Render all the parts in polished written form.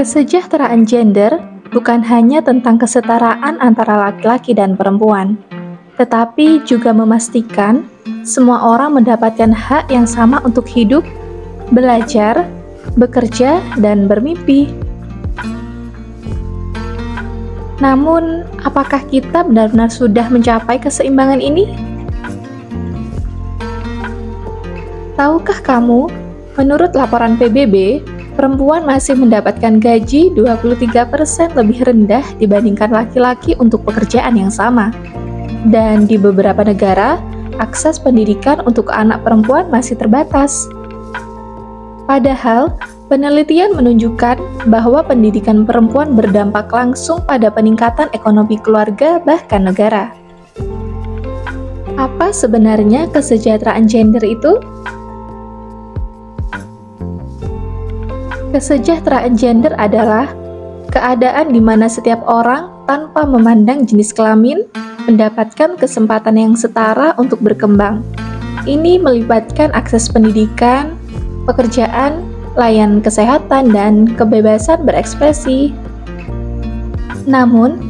Kesejahteraan gender bukan hanya tentang kesetaraan antara laki-laki dan perempuan, tetapi juga memastikan semua orang mendapatkan hak yang sama untuk hidup, belajar, bekerja, dan bermimpi. Namun, apakah kita benar-benar sudah mencapai keseimbangan ini? Tahukah kamu, menurut laporan PBB, perempuan masih mendapatkan gaji 23% lebih rendah dibandingkan laki-laki untuk pekerjaan yang sama. Dan di beberapa negara, akses pendidikan untuk anak perempuan masih terbatas. Padahal, penelitian menunjukkan bahwa pendidikan perempuan berdampak langsung pada peningkatan ekonomi keluarga bahkan negara. Apa sebenarnya kesejahteraan gender itu? Kesejahteraan gender adalah keadaan di mana setiap orang tanpa memandang jenis kelamin mendapatkan kesempatan yang setara untuk berkembang. Ini melibatkan akses pendidikan, pekerjaan, layanan kesehatan, dan kebebasan berekspresi. Namun,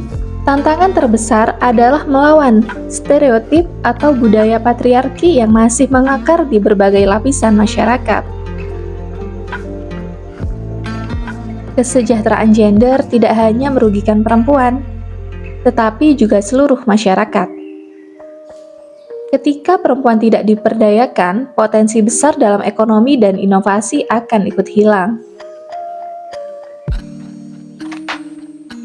tantangan terbesar adalah melawan stereotip atau budaya patriarki yang masih mengakar di berbagai lapisan masyarakat. Kesejahteraan gender tidak hanya merugikan perempuan, tetapi juga seluruh masyarakat. Ketika perempuan tidak diperdayakan, potensi besar dalam ekonomi dan inovasi akan ikut hilang.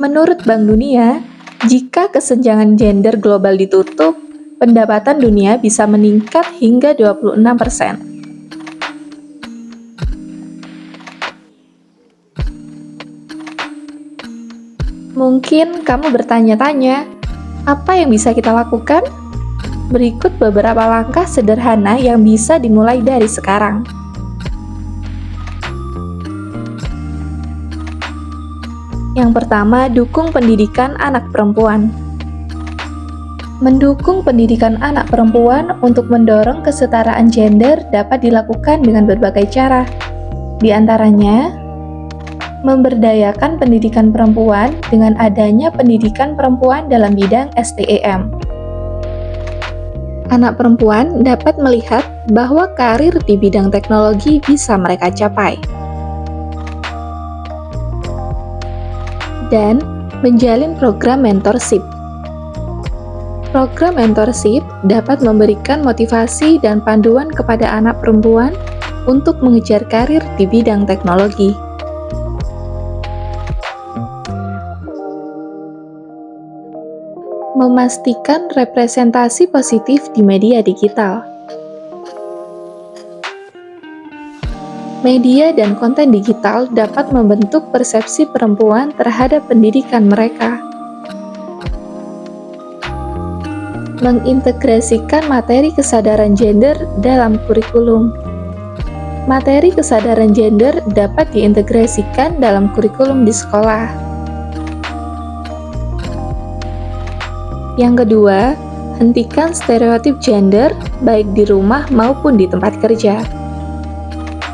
Menurut Bank Dunia, jika kesenjangan gender global ditutup, pendapatan dunia bisa meningkat hingga 26%. Mungkin kamu bertanya-tanya, apa yang bisa kita lakukan? Berikut beberapa langkah sederhana yang bisa dimulai dari sekarang. Yang pertama, dukung pendidikan anak perempuan. Mendukung pendidikan anak perempuan untuk mendorong kesetaraan gender dapat dilakukan dengan berbagai cara. Di antaranya, memberdayakan pendidikan perempuan dengan adanya pendidikan perempuan dalam bidang STEM. Anak perempuan dapat melihat bahwa karir di bidang teknologi bisa mereka capai. Dan menjalin program mentorship. Program mentorship dapat memberikan motivasi dan panduan kepada anak perempuan untuk mengejar karir di bidang teknologi. Memastikan representasi positif di media digital. Media dan konten digital dapat membentuk persepsi perempuan terhadap pendidikan mereka. Mengintegrasikan materi kesadaran gender dalam kurikulum. Materi kesadaran gender dapat diintegrasikan dalam kurikulum di sekolah. Yang kedua, hentikan stereotip gender baik di rumah maupun di tempat kerja.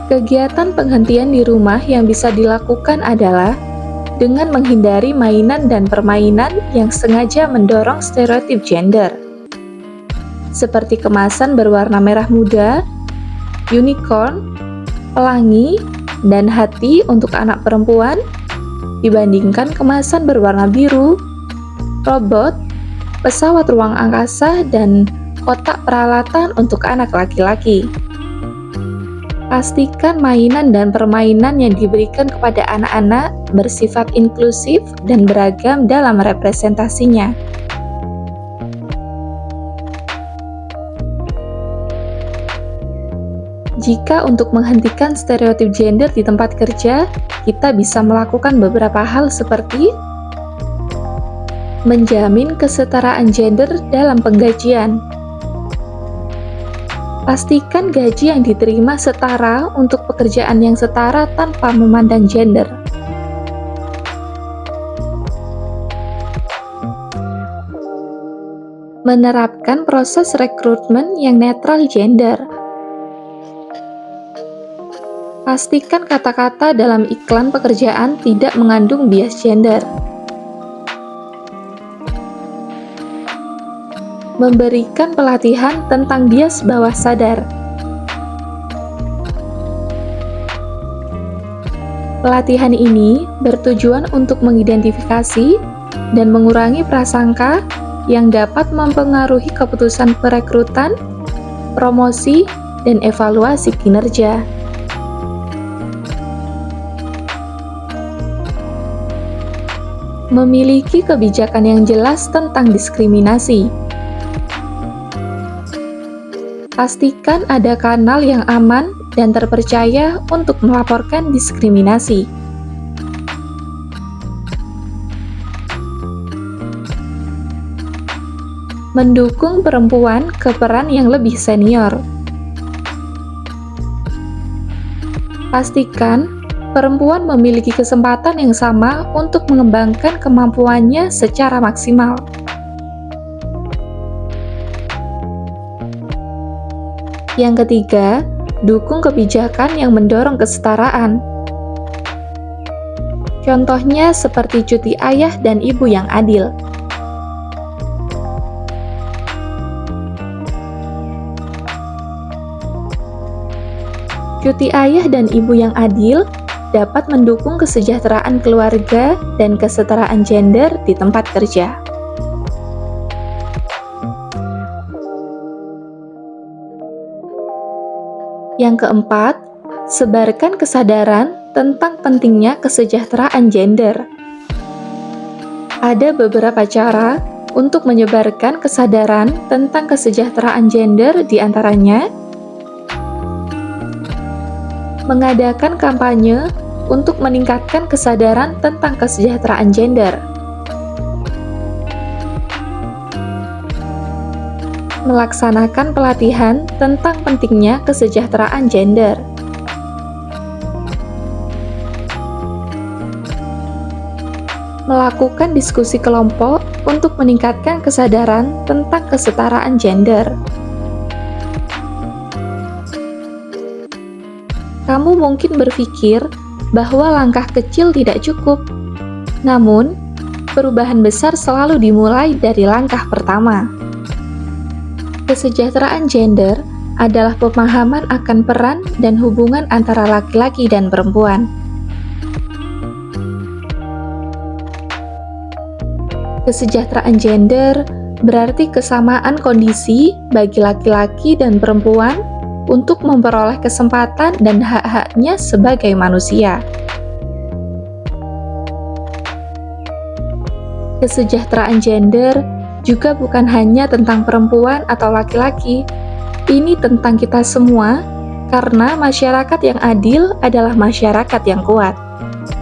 Kegiatan penghentian di rumah yang bisa dilakukan adalah dengan menghindari mainan dan permainan yang sengaja mendorong stereotip gender, seperti kemasan berwarna merah muda, unicorn, pelangi, dan hati untuk anak perempuan, dibandingkan kemasan berwarna biru, robot, pesawat ruang angkasa, dan kotak peralatan untuk anak laki-laki. Pastikan mainan dan permainan yang diberikan kepada anak-anak bersifat inklusif dan beragam dalam representasinya. Jika untuk menghentikan stereotip gender di tempat kerja, kita bisa melakukan beberapa hal seperti menjamin kesetaraan gender dalam penggajian. Pastikan gaji yang diterima setara untuk pekerjaan yang setara tanpa memandang gender. Menerapkan proses rekrutmen yang netral gender. Pastikan kata-kata dalam iklan pekerjaan tidak mengandung bias gender. Memberikan pelatihan tentang bias bawah sadar. Pelatihan ini bertujuan untuk mengidentifikasi dan mengurangi prasangka yang dapat mempengaruhi keputusan perekrutan, promosi, dan evaluasi kinerja. Memiliki kebijakan yang jelas tentang diskriminasi. Pastikan ada kanal yang aman dan terpercaya untuk melaporkan diskriminasi. Mendukung perempuan ke peran yang lebih senior. Pastikan perempuan memiliki kesempatan yang sama untuk mengembangkan kemampuannya secara maksimal. Yang ketiga, dukung kebijakan yang mendorong kesetaraan. Contohnya seperti cuti ayah dan ibu yang adil. Cuti ayah dan ibu yang adil dapat mendukung kesejahteraan keluarga dan kesetaraan gender di tempat kerja. Yang keempat, sebarkan kesadaran tentang pentingnya kesejahteraan gender. Ada beberapa cara untuk menyebarkan kesadaran tentang kesejahteraan gender, di antaranya mengadakan kampanye untuk meningkatkan kesadaran tentang kesejahteraan gender, melaksanakan pelatihan tentang pentingnya kesejahteraan gender, melakukan diskusi kelompok untuk meningkatkan kesadaran tentang kesetaraan gender. Kamu mungkin berpikir bahwa langkah kecil tidak cukup, namun perubahan besar selalu dimulai dari langkah pertama. Kesejahteraan gender adalah pemahaman akan peran dan hubungan antara laki-laki dan perempuan. Kesejahteraan gender berarti kesamaan kondisi bagi laki-laki dan perempuan untuk memperoleh kesempatan dan hak-haknya sebagai manusia. Kesejahteraan gender juga bukan hanya tentang perempuan atau laki-laki. Ini tentang kita semua, karena masyarakat yang adil adalah masyarakat yang kuat.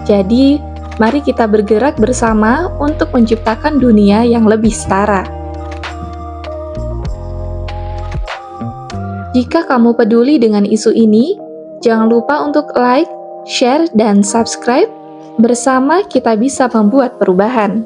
Jadi, mari kita bergerak bersama untuk menciptakan dunia yang lebih setara. Jika kamu peduli dengan isu ini, jangan lupa untuk like, share, dan subscribe. Bersama kita bisa membuat perubahan.